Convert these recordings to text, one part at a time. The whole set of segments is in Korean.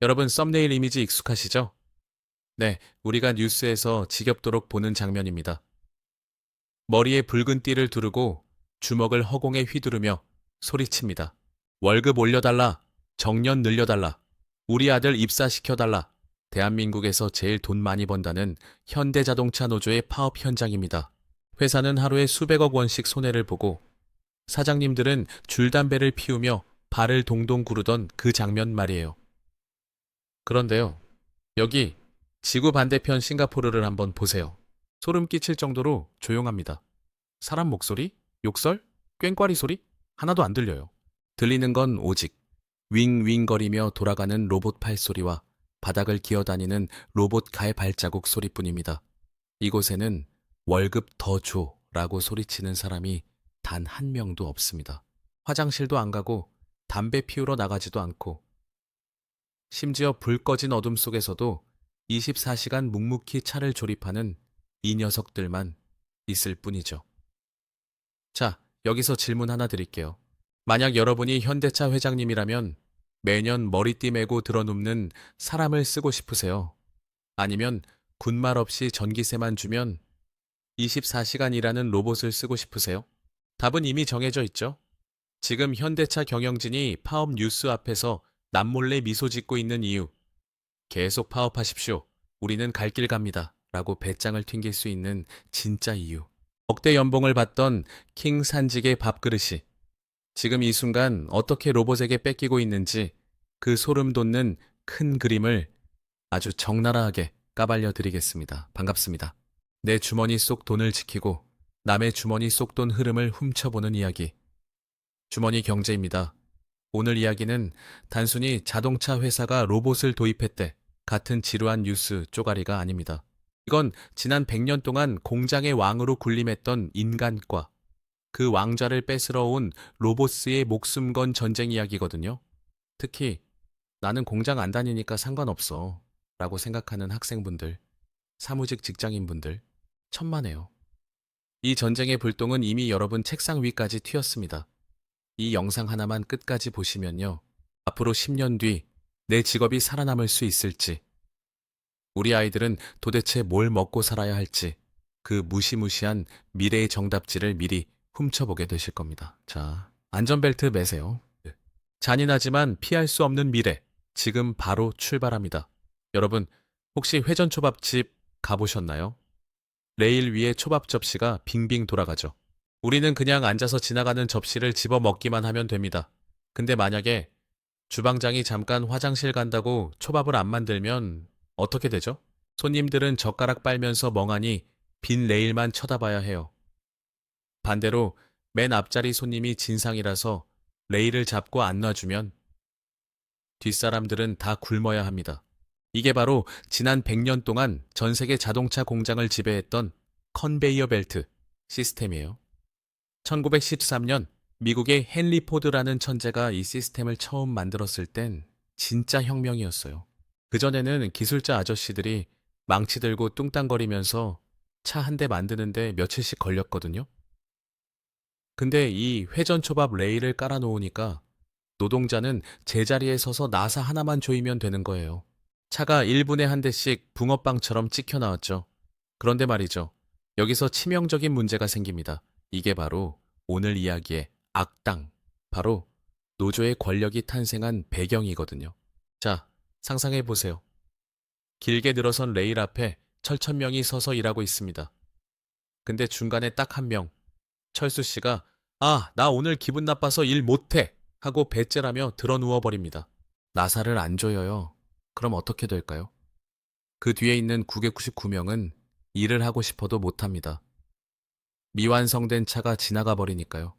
여러분 썸네일 이미지 익숙하시죠? 네, 우리가 뉴스에서 지겹도록 보는 장면입니다. 머리에 붉은 띠를 두르고 주먹을 허공에 휘두르며 소리칩니다. 월급 올려달라. 정년 늘려달라. 우리 아들 입사시켜달라. 대한민국에서 제일 돈 많이 번다는 현대자동차 노조의 파업 현장입니다. 회사는 하루에 수백억 원씩 손해를 보고 사장님들은 줄담배를 피우며 발을 동동 구르던 그 장면 말이에요. 그런데요, 여기 지구 반대편 싱가포르를 한번 보세요. 소름 끼칠 정도로 조용합니다. 사람 목소리, 욕설, 꽹과리 소리 하나도 안 들려요. 들리는 건 오직 윙윙거리며 돌아가는 로봇 팔소리와 바닥을 기어다니는 로봇 갈 발자국 소리뿐입니다. 이곳에는 월급 더 줘라고 소리치는 사람이 단 한 명도 없습니다. 화장실도 안 가고 담배 피우러 나가지도 않고 심지어 불 꺼진 어둠 속에서도 24시간 묵묵히 차를 조립하는 이 녀석들만 있을 뿐이죠. 자, 여기서 질문 하나 드릴게요. 만약 여러분이 현대차 회장님이라면 매년 머리띠 메고 드러눕는 사람을 쓰고 싶으세요? 아니면 군말 없이 전기세만 주면 24시간 일하는 로봇을 쓰고 싶으세요? 답은 이미 정해져 있죠. 지금 현대차 경영진이 파업 뉴스 앞에서 남몰래 미소 짓고 있는 이유. 계속 파업하십시오. 우리는 갈 길 갑니다. 라고 배짱을 튕길 수 있는 진짜 이유. 억대 연봉을 받던 킹 산직의 밥그릇이 지금 이 순간 어떻게 로봇에게 뺏기고 있는지 그 소름 돋는 큰 그림을 아주 적나라하게 까발려 드리겠습니다. 반갑습니다. 내 주머니 속 돈을 지키고 남의 주머니 속 돈 흐름을 훔쳐보는 이야기. 주머니 경제입니다. 오늘 이야기는 단순히 자동차 회사가 로봇을 도입했대 같은 지루한 뉴스 쪼가리가 아닙니다. 이건 지난 100년 동안 공장의 왕으로 군림했던 인간과 그 왕좌를 뺏으러 온 로봇의 목숨 건 전쟁 이야기거든요. 특히 나는 공장 안 다니니까 상관없어 라고 생각하는 학생분들, 사무직 직장인분들 천만에요. 이 전쟁의 불똥은 이미 여러분 책상 위까지 튀었습니다. 이 영상 하나만 끝까지 보시면요. 앞으로 10년 뒤 내 직업이 살아남을 수 있을지, 우리 아이들은 도대체 뭘 먹고 살아야 할지, 그 무시무시한 미래의 정답지를 미리 훔쳐보게 되실 겁니다. 자, 안전벨트 매세요. 네. 잔인하지만 피할 수 없는 미래, 지금 바로 출발합니다. 여러분, 혹시 회전초밥집 가보셨나요? 레일 위에 초밥 접시가 빙빙 돌아가죠. 우리는 그냥 앉아서 지나가는 접시를 집어 먹기만 하면 됩니다. 근데 만약에 주방장이 잠깐 화장실 간다고 초밥을 안 만들면 어떻게 되죠? 손님들은 젓가락 빨면서 멍하니 빈 레일만 쳐다봐야 해요. 반대로 맨 앞자리 손님이 진상이라서 레일을 잡고 안 놔주면 뒷사람들은 다 굶어야 합니다. 이게 바로 지난 100년 동안 전 세계 자동차 공장을 지배했던 컨베이어 벨트 시스템이에요. 1913년 미국의 헨리 포드라는 천재가 이 시스템을 처음 만들었을 땐 진짜 혁명이었어요. 그전에는 기술자 아저씨들이 망치 들고 뚱땅거리면서 차 한 대 만드는데 며칠씩 걸렸거든요. 근데 이 회전초밥 레일을 깔아놓으니까 노동자는 제자리에 서서 나사 하나만 조이면 되는 거예요. 차가 1분에 한 대씩 붕어빵처럼 찍혀 나왔죠. 그런데 말이죠. 여기서 치명적인 문제가 생깁니다. 이게 바로 오늘 이야기의 악당, 바로 노조의 권력이 탄생한 배경이거든요. 자, 상상해 보세요. 길게 늘어선 레일 앞에 철천명이 서서 일하고 있습니다. 근데 중간에 딱 한 명, 철수 씨가 나 오늘 기분 나빠서 일 못해 하고 배째라며 드러 누워버립니다. 나사를 안 조여요. 그럼 어떻게 될까요? 그 뒤에 있는 999명은 일을 하고 싶어도 못합니다. 미완성된 차가 지나가 버리니까요.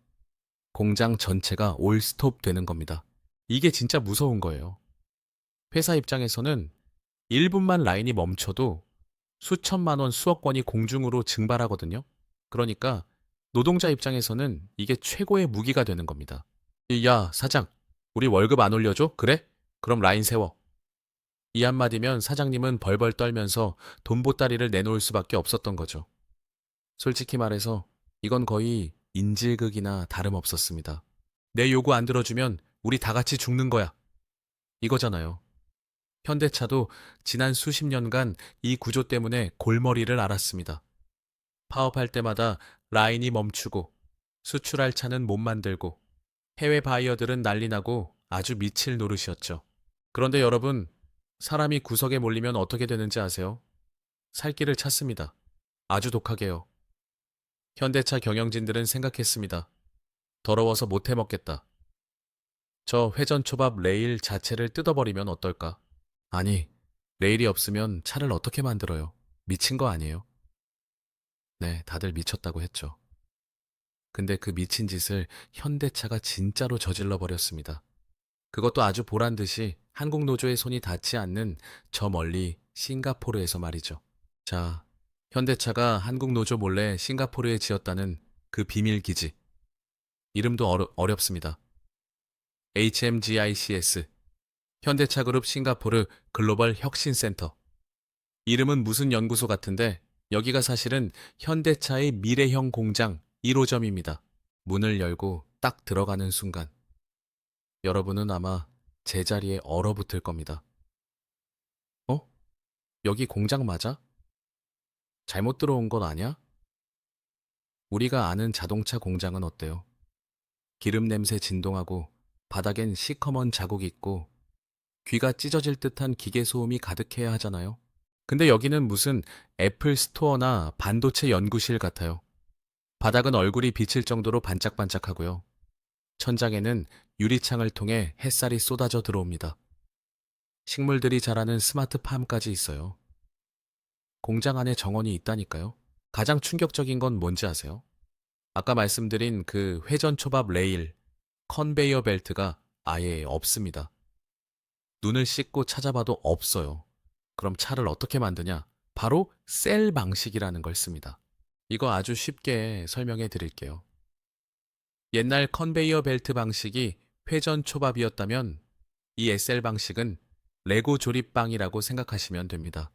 공장 전체가 올 스톱 되는 겁니다. 이게 진짜 무서운 거예요. 회사 입장에서는 1분만 라인이 멈춰도 수천만 원, 수억 원이 공중으로 증발하거든요. 그러니까 노동자 입장에서는 이게 최고의 무기가 되는 겁니다. 야, 사장, 우리 월급 안 올려줘? 그래? 그럼 라인 세워. 이 한마디면 사장님은 벌벌 떨면서 돈 보따리를 내놓을 수밖에 없었던 거죠. 솔직히 말해서 이건 거의 인질극이나 다름없었습니다. 내 요구 안 들어주면 우리 다 같이 죽는 거야. 이거잖아요. 현대차도 지난 수십 년간 이 구조 때문에 골머리를 앓았습니다. 파업할 때마다 라인이 멈추고 수출할 차는 못 만들고 해외 바이어들은 난리 나고 아주 미칠 노릇이었죠. 그런데 여러분, 사람이 구석에 몰리면 어떻게 되는지 아세요? 살 길을 찾습니다. 아주 독하게요. 현대차 경영진들은 생각했습니다. 더러워서 못 해먹겠다. 저 회전초밥 레일 자체를 뜯어버리면 어떨까? 아니, 레일이 없으면 차를 어떻게 만들어요? 미친 거 아니에요? 네, 다들 미쳤다고 했죠. 근데 그 미친 짓을 현대차가 진짜로 저질러 버렸습니다. 그것도 아주 보란 듯이 한국 노조의 손이 닿지 않는 저 멀리 싱가포르에서 말이죠. 자, 현대차가 한국 노조 몰래 싱가포르에 지었다는 그 비밀 기지. 이름도 어렵습니다. HMGICS, 현대차그룹 싱가포르 글로벌 혁신센터. 이름은 무슨 연구소 같은데 여기가 사실은 현대차의 미래형 공장 1호점입니다. 문을 열고 딱 들어가는 순간 여러분은 아마 제자리에 얼어붙을 겁니다. 어? 여기 공장 맞아? 잘못 들어온 건 아냐? 우리가 아는 자동차 공장은 어때요? 기름 냄새 진동하고 바닥엔 시커먼 자국이 있고 귀가 찢어질 듯한 기계 소음이 가득해야 하잖아요. 근데 여기는 무슨 애플 스토어나 반도체 연구실 같아요. 바닥은 얼굴이 비칠 정도로 반짝반짝하고요. 천장에는 유리창을 통해 햇살이 쏟아져 들어옵니다. 식물들이 자라는 스마트팜까지 있어요. 공장 안에 정원이 있다니까요. 가장 충격적인 건 뭔지 아세요? 아까 말씀드린 그 회전초밥 레일, 컨베이어 벨트가 아예 없습니다. 눈을 씻고 찾아봐도 없어요. 그럼 차를 어떻게 만드냐? 바로 셀 방식이라는 걸 씁니다. 이거 아주 쉽게 설명해 드릴게요. 옛날 컨베이어 벨트 방식이 회전 초밥이었다면 이 SL 방식은 레고 조립방이라고 생각하시면 됩니다.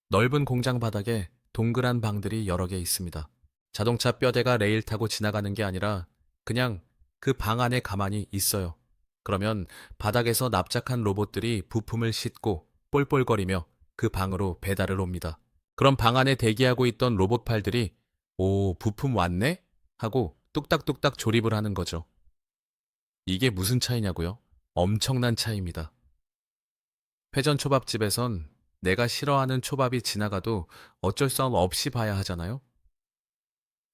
넓은 공장 바닥에 동그란 방들이 여러 개 있습니다. 자동차 뼈대가 레일 타고 지나가는 게 아니라 그냥 그 방 안에 가만히 있어요. 그러면 바닥에서 납작한 로봇들이 부품을 싣고 볼볼거리며 그 방으로 배달을 옵니다. 그럼 방 안에 대기하고 있던 로봇팔들이 오, 부품 왔네? 하고 뚝딱뚝딱 조립을 하는 거죠. 이게 무슨 차이냐고요? 엄청난 차이입니다. 회전 초밥집에선 내가 싫어하는 초밥이 지나가도 어쩔 수 없이 봐야 하잖아요?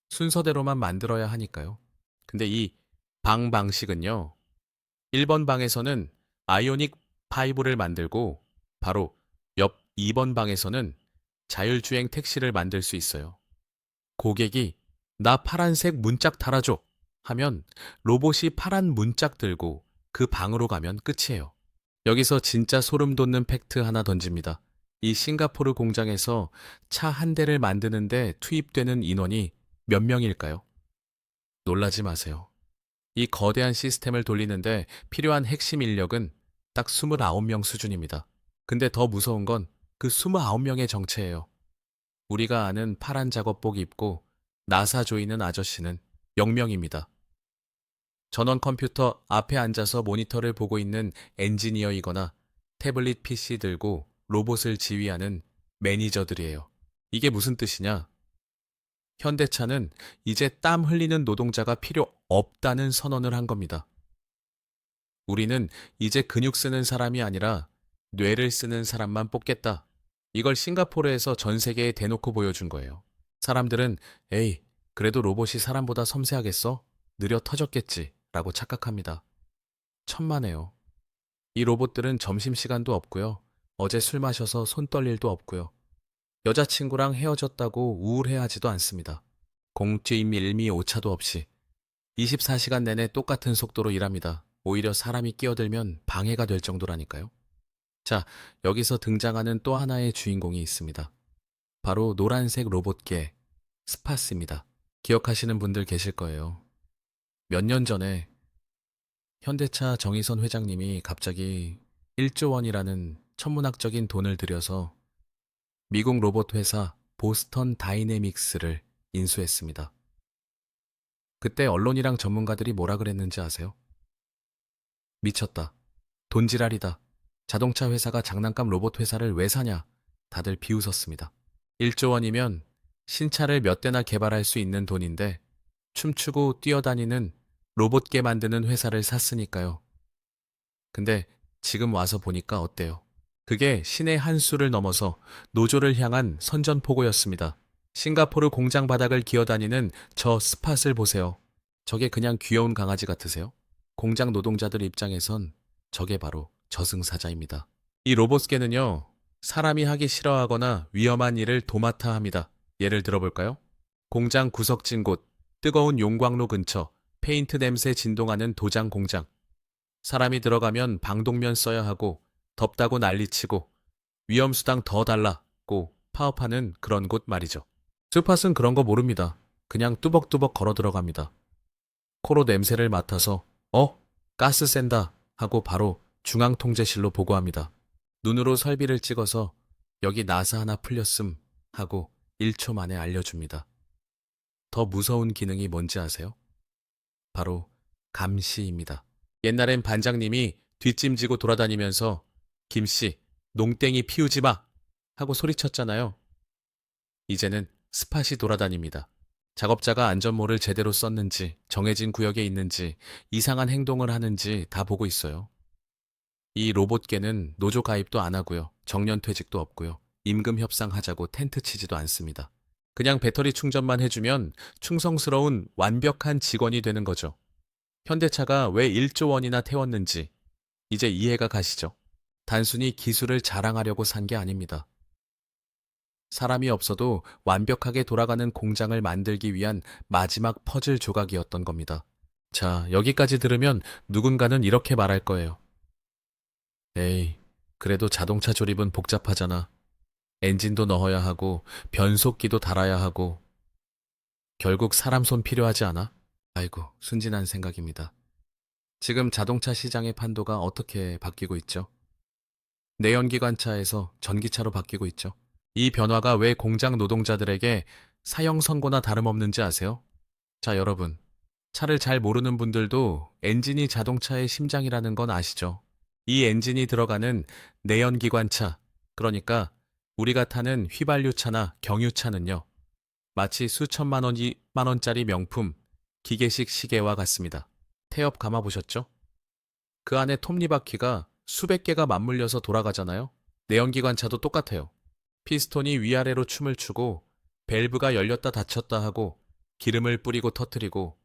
순서대로만 만들어야 하니까요. 근데 이 방 방식은요. 1번 방에서는 아이오닉 5를 만들고 바로 옆 2번 방에서는 자율주행 택시를 만들 수 있어요. 고객이 나 파란색 문짝 달아줘 하면 로봇이 파란 문짝 들고 그 방으로 가면 끝이에요. 여기서 진짜 소름 돋는 팩트 하나 던집니다. 이 싱가포르 공장에서 차 한 대를 만드는데 투입되는 인원이 몇 명일까요? 놀라지 마세요. 이 거대한 시스템을 돌리는데 필요한 핵심 인력은 딱 29명 수준입니다. 근데 더 무서운 건 그 29명의 정체예요. 우리가 아는 파란 작업복 입고 나사 조이는 아저씨는 0명입니다. 전원 컴퓨터 앞에 앉아서 모니터를 보고 있는 엔지니어이거나 태블릿 PC 들고 로봇을 지휘하는 매니저들이에요. 이게 무슨 뜻이냐? 현대차는 이제 땀 흘리는 노동자가 필요 없다는 선언을 한 겁니다. 우리는 이제 근육 쓰는 사람이 아니라 뇌를 쓰는 사람만 뽑겠다. 이걸 싱가포르에서 전 세계에 대놓고 보여준 거예요. 사람들은 에이, 그래도 로봇이 사람보다 섬세하겠어? 느려 터졌겠지 라고 착각합니다. 천만에요. 이 로봇들은 점심시간도 없고요. 어제 술 마셔서 손 떨 일도 없고요. 여자친구랑 헤어졌다고 우울해하지도 않습니다. 공쥐 밀미 오차도 없이 24시간 내내 똑같은 속도로 일합니다. 오히려 사람이 끼어들면 방해가 될 정도라니까요. 자, 여기서 등장하는 또 하나의 주인공이 있습니다. 바로 노란색 로봇계 스파스입니다. 기억하시는 분들 계실 거예요. 몇 년 전에 현대차 정의선 회장님이 갑자기 1조 원이라는 천문학적인 돈을 들여서 미국 로봇 회사 보스턴 다이내믹스를 인수했습니다. 그때 언론이랑 전문가들이 뭐라 그랬는지 아세요? 미쳤다. 돈지랄이다. 자동차 회사가 장난감 로봇 회사를 왜 사냐? 다들 비웃었습니다. 1조 원이면 신차를 몇 대나 개발할 수 있는 돈인데 춤추고 뛰어다니는 로봇계 만드는 회사를 샀으니까요. 근데 지금 와서 보니까 어때요? 그게 신의 한 수를 넘어서 노조를 향한 선전포고였습니다. 싱가포르 공장 바닥을 기어다니는 저 스팟을 보세요. 저게 그냥 귀여운 강아지 같으세요? 공장 노동자들 입장에선 저게 바로 저승사자입니다. 이 로봇계는요, 사람이 하기 싫어하거나 위험한 일을 도맡아 합니다. 예를 들어볼까요? 공장 구석진 곳, 뜨거운 용광로 근처, 페인트 냄새 진동하는 도장 공장. 사람이 들어가면 방독면 써야 하고, 덥다고 난리치고, 위험수당 더 달라고 파업하는 그런 곳 말이죠. 스팟은 그런 거 모릅니다. 그냥 뚜벅뚜벅 걸어 들어갑니다. 코로 냄새를 맡아서 가스 샌다 하고 바로 중앙통제실로 보고합니다. 눈으로 설비를 찍어서 여기 나사 하나 풀렸음 하고 1초 만에 알려줍니다. 더 무서운 기능이 뭔지 아세요? 바로 감시입니다. 옛날엔 반장님이 뒷짐지고 돌아다니면서 김씨, 농땡이 피우지 마! 하고 소리쳤잖아요. 이제는 스팟이 돌아다닙니다. 작업자가 안전모를 제대로 썼는지, 정해진 구역에 있는지, 이상한 행동을 하는지 다 보고 있어요. 이 로봇계는 노조 가입도 안 하고요. 정년퇴직도 없고요. 임금 협상하자고 텐트 치지도 않습니다. 그냥 배터리 충전만 해주면 충성스러운 완벽한 직원이 되는 거죠. 현대차가 왜 1조 원이나 태웠는지 이제 이해가 가시죠? 단순히 기술을 자랑하려고 산 게 아닙니다. 사람이 없어도 완벽하게 돌아가는 공장을 만들기 위한 마지막 퍼즐 조각이었던 겁니다. 자, 여기까지 들으면 누군가는 이렇게 말할 거예요. 에이, 그래도 자동차 조립은 복잡하잖아. 엔진도 넣어야 하고, 변속기도 달아야 하고, 결국 사람 손 필요하지 않아? 아이고, 순진한 생각입니다. 지금 자동차 시장의 판도가 어떻게 바뀌고 있죠? 내연기관차에서 전기차로 바뀌고 있죠. 이 변화가 왜 공장 노동자들에게 사형 선고나 다름없는지 아세요? 자, 여러분. 차를 잘 모르는 분들도 엔진이 자동차의 심장이라는 건 아시죠? 이 엔진이 들어가는 내연기관차, 그러니까 우리가 타는 휘발유차나 경유차는요, 마치 수천만 원짜리 명품, 기계식 시계와 같습니다. 태엽 감아보셨죠? 그 안에 톱니바퀴가 수백 개가 맞물려서 돌아가잖아요? 내연기관차도 똑같아요. 피스톤이 위아래로 춤을 추고 밸브가 열렸다 닫혔다 하고 기름을 뿌리고 터뜨리고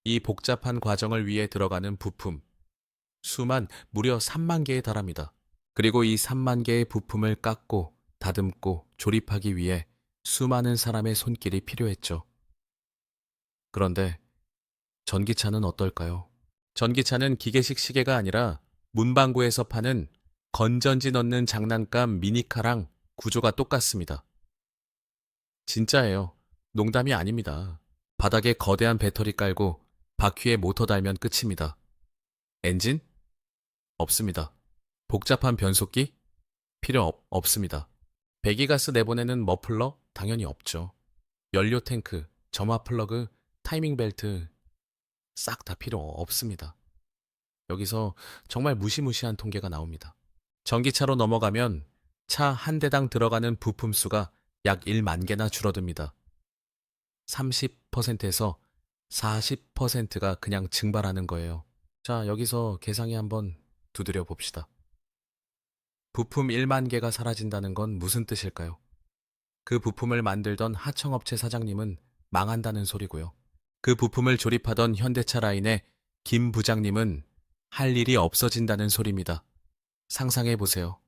이 복잡한 과정을 위해 들어가는 부품 수만 무려 3만 개에 달합니다. 그리고 이 3만 개의 부품을 깎고 다듬고 조립하기 위해 수많은 사람의 손길이 필요했죠. 그런데 전기차는 어떨까요? 전기차는 기계식 시계가 아니라 문방구에서 파는 건전지 넣는 장난감 미니카랑 구조가 똑같습니다. 진짜예요. 농담이 아닙니다. 바닥에 거대한 배터리 깔고 바퀴에 모터 달면 끝입니다. 엔진? 없습니다. 복잡한 변속기? 필요 없습니다. 배기가스 내보내는 머플러? 당연히 없죠. 연료 탱크, 점화 플러그, 타이밍 벨트 싹 다 필요 없습니다. 여기서 정말 무시무시한 통계가 나옵니다. 전기차로 넘어가면 차 한 대당 들어가는 부품 수가 약 1만 개나 줄어듭니다. 30%에서 40%가 그냥 증발하는 거예요. 자, 여기서 계상이 한번 두드려 봅시다. 부품 1만 개가 사라진다는 건 무슨 뜻일까요? 그 부품을 만들던 하청업체 사장님은 망한다는 소리고요. 그 부품을 조립하던 현대차 라인의 김 부장님은 할 일이 없어진다는 소리입니다. 상상해 보세요.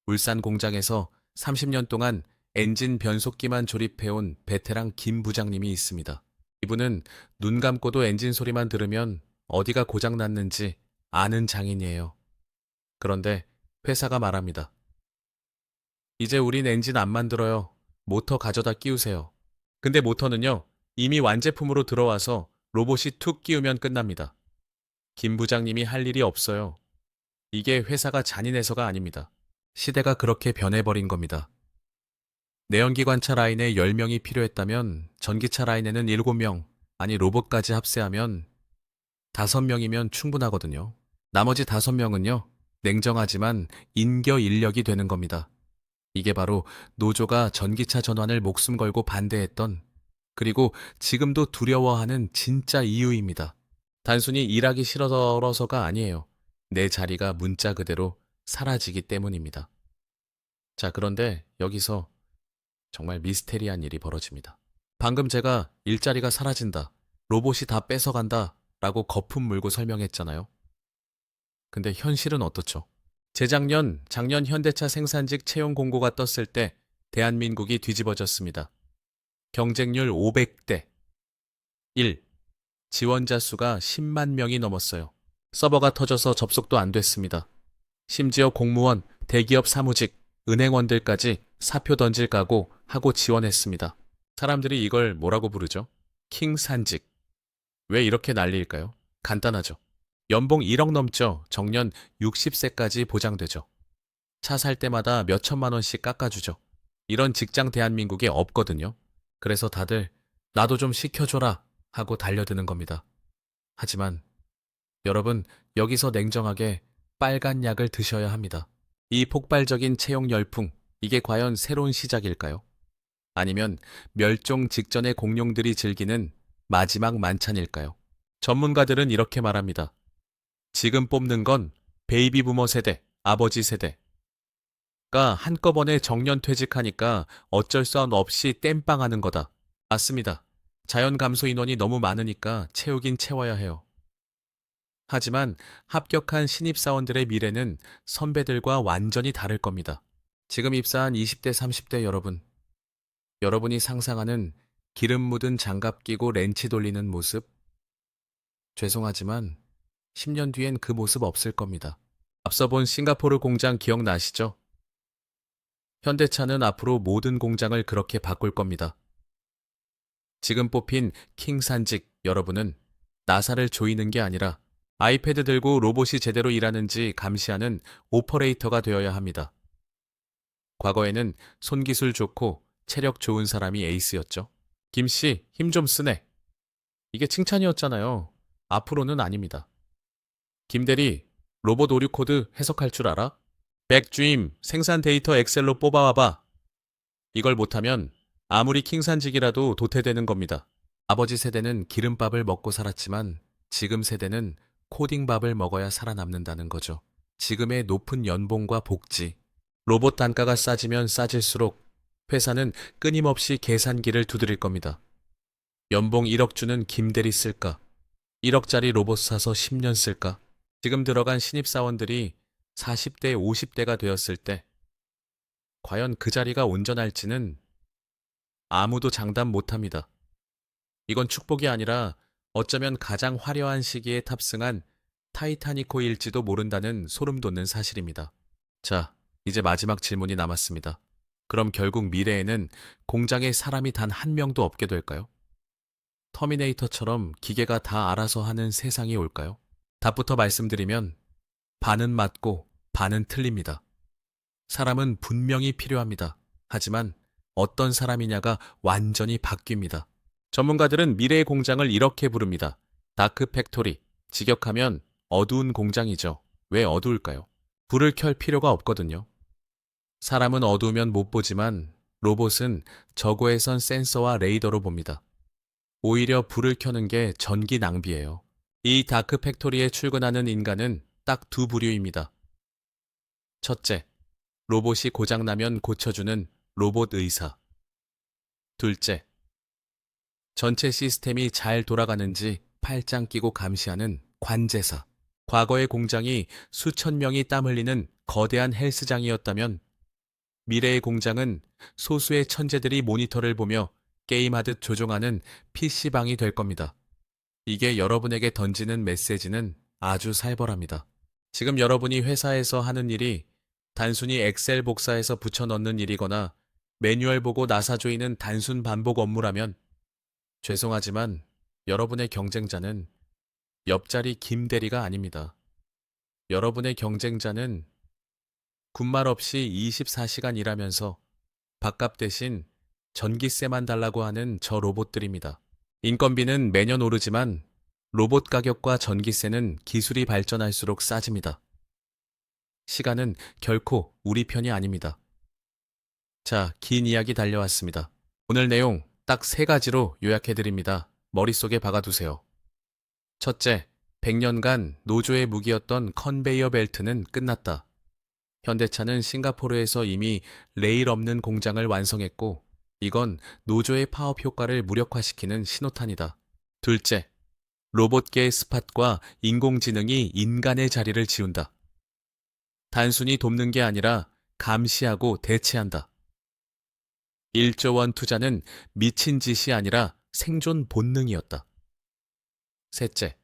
울산 공장에서 30년 동안 엔진 변속기만 조립해온 베테랑 김 부장님이 있습니다. 이분은 눈 감고도 엔진 소리만 들으면 어디가 고장났는지 아는 장인이에요. 그런데 회사가 말합니다. 이제 우린 엔진 안 만들어요. 모터 가져다 끼우세요. 근데 모터는요, 이미 완제품으로 들어와서 로봇이 툭 끼우면 끝납니다. 김 부장님이 할 일이 없어요. 이게 회사가 잔인해서가 아닙니다. 시대가 그렇게 변해버린 겁니다. 내연기관차 라인에 10명이 필요했다면 전기차 라인에는 7명, 아니 로봇까지 합세하면 5명이면 충분하거든요. 나머지 5명은요, 냉정하지만 인겨 인력이 되는 겁니다. 이게 바로 노조가 전기차 전환을 목숨 걸고 반대했던, 그리고 지금도 두려워하는 진짜 이유입니다. 단순히 일하기 싫어서가 아니에요. 내 자리가 문자 그대로 사라지기 때문입니다. 자, 그런데 여기서 정말 미스테리한 일이 벌어집니다. 방금 제가 일자리가 사라진다, 로봇이 다 뺏어간다 라고 거품 물고 설명했잖아요. 근데 현실은 어떻죠? 작년 현대차 생산직 채용 공고가 떴을 때 대한민국이 뒤집어졌습니다. 경쟁률 500대 1. 지원자 수가 10만 명이 넘었어요. 서버가 터져서 접속도 안 됐습니다. 심지어 공무원, 대기업 사무직, 은행원들까지 사표 던질 각오 하고 지원했습니다. 사람들이 이걸 뭐라고 부르죠? 킹산직. 왜 이렇게 난리일까요? 간단하죠. 연봉 1억 넘죠. 정년 60세까지 보장되죠. 차 살 때마다 몇 천만 원씩 깎아주죠. 이런 직장 대한민국에 없거든요. 그래서 다들 나도 좀 시켜줘라 하고 달려드는 겁니다. 하지만 여러분, 여기서 냉정하게 빨간 약을 드셔야 합니다. 이 폭발적인 채용 열풍, 이게 과연 새로운 시작일까요? 아니면 멸종 직전의 공룡들이 즐기는 마지막 만찬일까요? 전문가들은 이렇게 말합니다. 지금 뽑는 건 베이비 부머 세대, 아버지 세대가 한꺼번에 정년 퇴직하니까 어쩔 수 없이 땜빵하는 거다. 맞습니다. 자연 감소 인원이 너무 많으니까 채우긴 채워야 해요. 하지만 합격한 신입사원들의 미래는 선배들과 완전히 다를 겁니다. 지금 입사한 20대, 30대 여러분, 여러분이 상상하는 기름 묻은 장갑 끼고 렌치 돌리는 모습? 죄송하지만 10년 뒤엔 그 모습 없을 겁니다. 앞서 본 싱가포르 공장 기억나시죠? 현대차는 앞으로 모든 공장을 그렇게 바꿀 겁니다. 지금 뽑힌 킹산직 여러분은 나사를 조이는 게 아니라 아이패드 들고 로봇이 제대로 일하는지 감시하는 오퍼레이터가 되어야 합니다. 과거에는 손기술 좋고 체력 좋은 사람이 에이스였죠. 김씨, 힘 좀 쓰네. 이게 칭찬이었잖아요. 앞으로는 아닙니다. 김대리, 로봇 오류 코드 해석할 줄 알아? 백주임, 생산 데이터 엑셀로 뽑아와봐. 이걸 못하면 아무리 킹산직이라도 도태되는 겁니다. 아버지 세대는 기름밥을 먹고 살았지만 지금 세대는 코딩밥을 먹어야 살아남는다는 거죠. 지금의 높은 연봉과 복지, 로봇 단가가 싸지면 싸질수록 회사는 끊임없이 계산기를 두드릴 겁니다. 연봉 1억 주는 김대리 쓸까? 1억짜리 로봇 사서 10년 쓸까? 지금 들어간 신입사원들이 40대, 50대가 되었을 때 과연 그 자리가 온전할지는 아무도 장담 못합니다. 이건 축복이 아니라 어쩌면 가장 화려한 시기에 탑승한 타이타니코일지도 모른다는 소름 돋는 사실입니다. 자, 이제 마지막 질문이 남았습니다. 그럼 결국 미래에는 공장에 사람이 단 한 명도 없게 될까요? 터미네이터처럼 기계가 다 알아서 하는 세상이 올까요? 답부터 말씀드리면 반은 맞고 반은 틀립니다. 사람은 분명히 필요합니다. 하지만 어떤 사람이냐가 완전히 바뀝니다. 전문가들은 미래의 공장을 이렇게 부릅니다. 다크 팩토리. 직역하면 어두운 공장이죠. 왜 어두울까요? 불을 켤 필요가 없거든요. 사람은 어두우면 못 보지만 로봇은 저고해선 센서와 레이더로 봅니다. 오히려 불을 켜는 게 전기 낭비예요. 이 다크 팩토리에 출근하는 인간은 딱 두 부류입니다. 첫째, 로봇이 고장나면 고쳐주는 로봇 의사. 둘째, 전체 시스템이 잘 돌아가는지 팔짱 끼고 감시하는 관제사. 과거의 공장이 수천 명이 땀 흘리는 거대한 헬스장이었다면 미래의 공장은 소수의 천재들이 모니터를 보며 게임하듯 조종하는 PC방이 될 겁니다. 이게 여러분에게 던지는 메시지는 아주 살벌합니다. 지금 여러분이 회사에서 하는 일이 단순히 엑셀 복사해서 붙여넣는 일이거나 매뉴얼 보고 나사 조이는 단순 반복 업무라면 죄송하지만 여러분의 경쟁자는 옆자리 김대리가 아닙니다. 여러분의 경쟁자는 군말 없이 24시간 일하면서 밥값 대신 전기세만 달라고 하는 저 로봇들입니다. 인건비는 매년 오르지만 로봇 가격과 전기세는 기술이 발전할수록 싸집니다. 시간은 결코 우리 편이 아닙니다. 자, 긴 이야기 달려왔습니다. 오늘 내용 딱 세 가지로 요약해드립니다. 머릿속에 박아두세요. 첫째, 100년간 노조의 무기였던 컨베이어 벨트는 끝났다. 현대차는 싱가포르에서 이미 레일 없는 공장을 완성했고, 이건 노조의 파업 효과를 무력화시키는 신호탄이다. 둘째, 로봇계의 스팟과 인공지능이 인간의 자리를 지운다. 단순히 돕는 게 아니라 감시하고 대체한다. 1조 원 투자는 미친 짓이 아니라 생존 본능이었다. 셋째,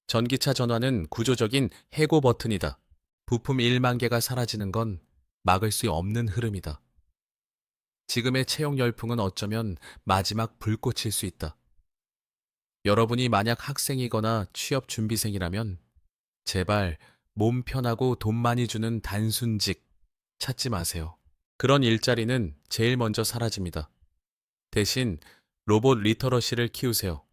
전기차 전환은 구조적인 해고 버튼이다. 부품 1만 개가 사라지는 건 막을 수 없는 흐름이다. 지금의 채용 열풍은 어쩌면 마지막 불꽃일 수 있다. 여러분이 만약 학생이거나 취업 준비생이라면 제발 몸 편하고 돈 많이 주는 단순직 찾지 마세요. 그런 일자리는 제일 먼저 사라집니다. 대신 로봇 리터러시를 키우세요.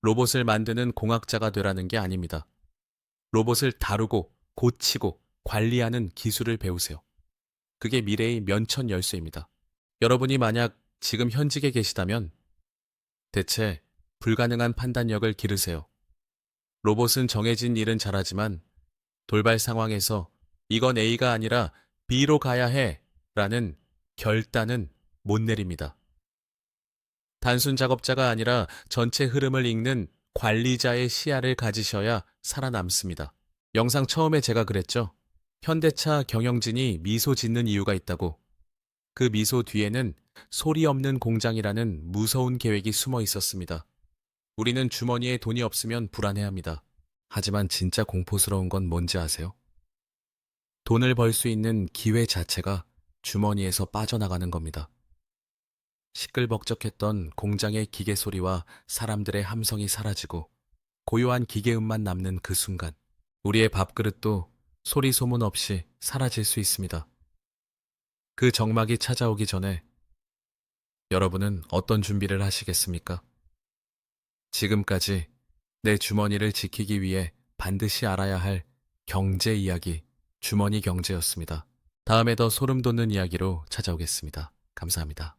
로봇을 만드는 공학자가 되라는 게 아닙니다. 로봇을 다루고 고치고 관리하는 기술을 배우세요. 그게 미래의 면천 열쇠입니다. 여러분이 만약 지금 현직에 계시다면 대체 불가능한 판단력을 기르세요. 로봇은 정해진 일은 잘하지만 돌발 상황에서 이건 A가 아니라 B로 가야 해 라는 결단은 못 내립니다. 단순 작업자가 아니라 전체 흐름을 읽는 관리자의 시야를 가지셔야 살아남습니다. 영상 처음에 제가 그랬죠. 현대차 경영진이 미소 짓는 이유가 있다고. 그 미소 뒤에는 소리 없는 공장이라는 무서운 계획이 숨어 있었습니다. 우리는 주머니에 돈이 없으면 불안해합니다. 하지만 진짜 공포스러운 건 뭔지 아세요? 돈을 벌 수 있는 기회 자체가 주머니에서 빠져나가는 겁니다. 시끌벅적했던 공장의 기계 소리와 사람들의 함성이 사라지고 고요한 기계음만 남는 그 순간, 우리의 밥그릇도 소리 소문 없이 사라질 수 있습니다. 그 정막이 찾아오기 전에 여러분은 어떤 준비를 하시겠습니까? 지금까지 내 주머니를 지키기 위해 반드시 알아야 할 경제 이야기, 주머니 경제였습니다. 다음에 더 소름 돋는 이야기로 찾아오겠습니다. 감사합니다.